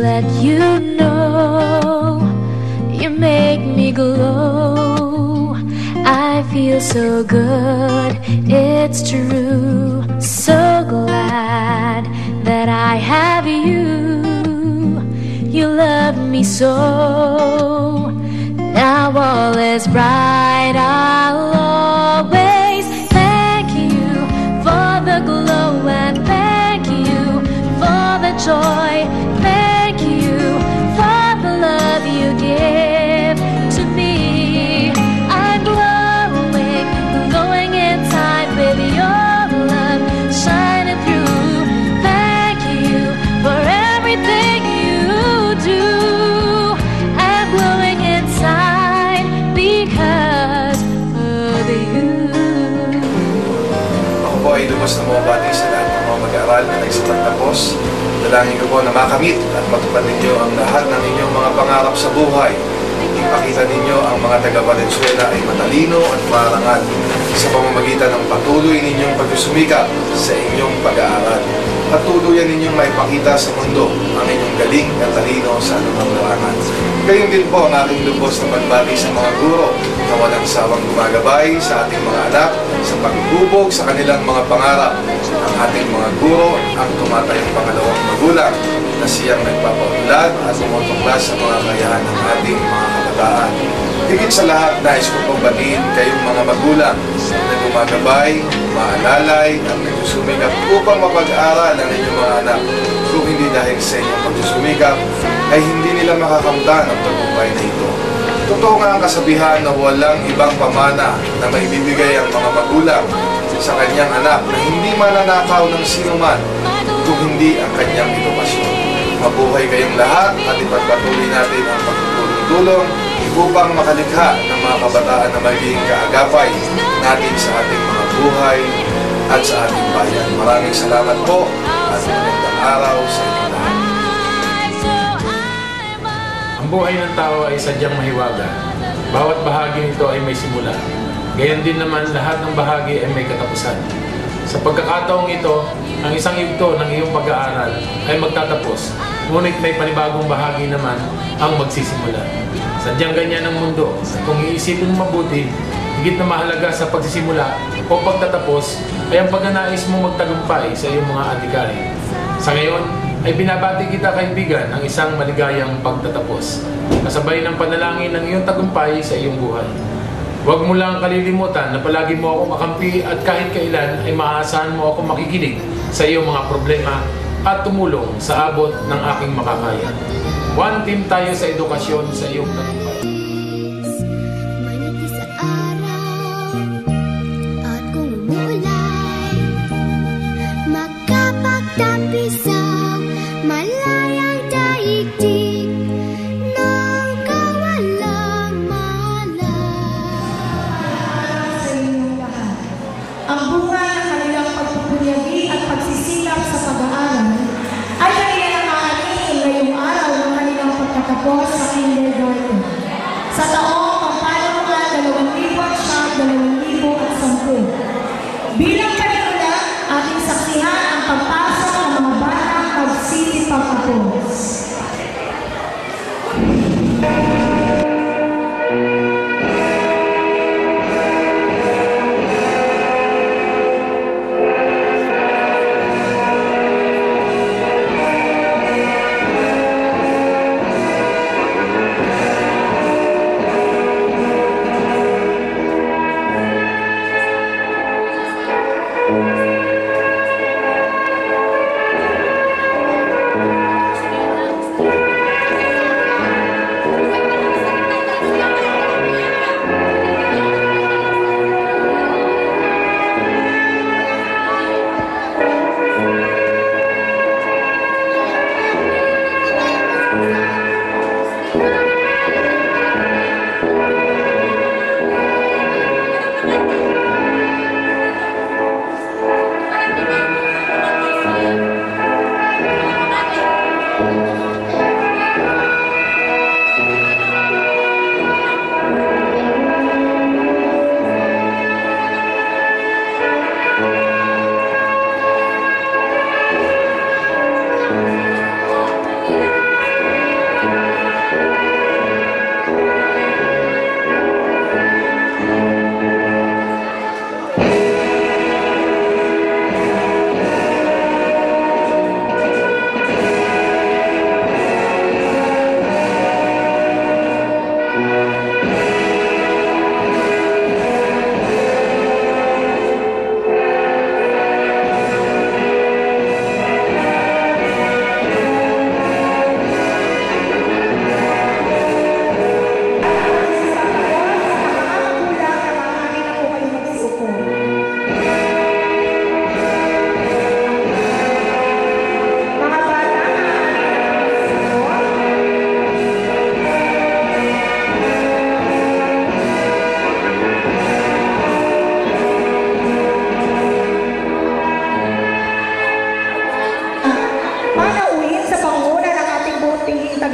let you know you make me glow. I feel so good, it's true. So glad that I have you. You love me so. Now all is bright, I'll always thank you for the glow, and thank you for the joy. Thank you for the love you give to me. I'm glowing, glowing inside with your love shining through. Thank you for everything you do. I'm glowing inside because of you. Ako po ay lubos na mabati sa lahat ng mga mag-aaral na nagsipagtapos. Dalangin ko po na makamit at matupad ninyo ang lahat ng inyong mga pangarap sa buhay. Ipakita ninyo ang mga taga-Valenzuela ay matalino at marangal sa pamamagitan ng patuloy ninyong pagsusumikap sa inyong pag-aaral. At tuluyan ninyong maipakita sa mundo ang inyong galing at talino sa anumang larangan. Gayon din po ang aking lubos na pagbati sa mga guro na walang sawang gumagabay sa ating mga anak sa paghubog sa kanilang mga pangarap. Ang ating mga guro ang tumatayong pangalawang magulang na siyang nagpapaunlad at tumutuklas sa mga kakayahan ng ating mga kabataan. Higit sa lahat, nais ko pong batiin kayong mga magulang na gumagabay, maalalay, at nagsusumikap upang mapag-aral ang inyong mga anak. Kung hindi dahil sa inyong pagsusumikap, ay hindi nila makakamtan ang tagumpay na ito. Totoo nga ang kasabihan na walang ibang pamana na maibibigay ang mga magulang sa kanyang anak na hindi mananakaw ng sino man kung hindi ang kanyang edukasyon. Mabuhay kayong lahat at ipagpatuloy natin ang pagtutulong-tulong upang makalikha ng mga kabataan na magiging kaagapay natin sa ating mga buhay at sa ating bayan. Maraming salamat po at magandang araw sa inyo lahat. Ang buhay ng tao ay sadyang mahiwaga. Bawat bahagi nito ay may simula. Gayon din naman lahat ng bahagi ay may katapusan. Sa pagkakataong ito, ang isang yugto ng iyong pag-aaral ay magtatapos, ngunit may panibagong bahagi naman ang magsisimula. Sadyang ganyan ang mundo, at kung iisipin mo mabuti, higit na mahalaga sa pagsisimula o pagtatapos ay ang pagnanais mo magtagumpay sa iyong mga adhikain. Sa ngayon, ay binabati kita kaibigan ang isang maligayang pagtatapos, kasabay ng panalangin ng iyong tagumpay sa iyong buhay. Huwag mo lang kalilimutan na palagi mo ako kakampi at kahit kailan ay maaasahan mo ako makikinig sa iyong mga problema at tumulong sa abot ng aking makakaya. One team tayo sa edukasyon sa iyong tagumpay. Malayang daigdig ng kawalang malay. Sa inyong lahat, ang bunga ng kanilang pagpupunyagi at pagsisilap sa pag-aaral ay kanilang aanin ngayong araw ng kanilang pagtatapos sa kindergarten sa taong pampanungan 2009-2010. Bilang kanila, ating saksihan ang pagpasok ng mga batang City Pagkapos.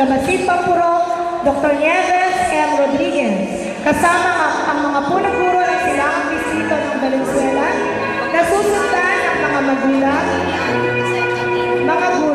taga-Basit Pampuro, Dr. Nieves M. Rodriguez, kasama ang mga punong guro ng Silangang Distrito ng Valenzuela, nasusundan ang mga magulang, mga guro,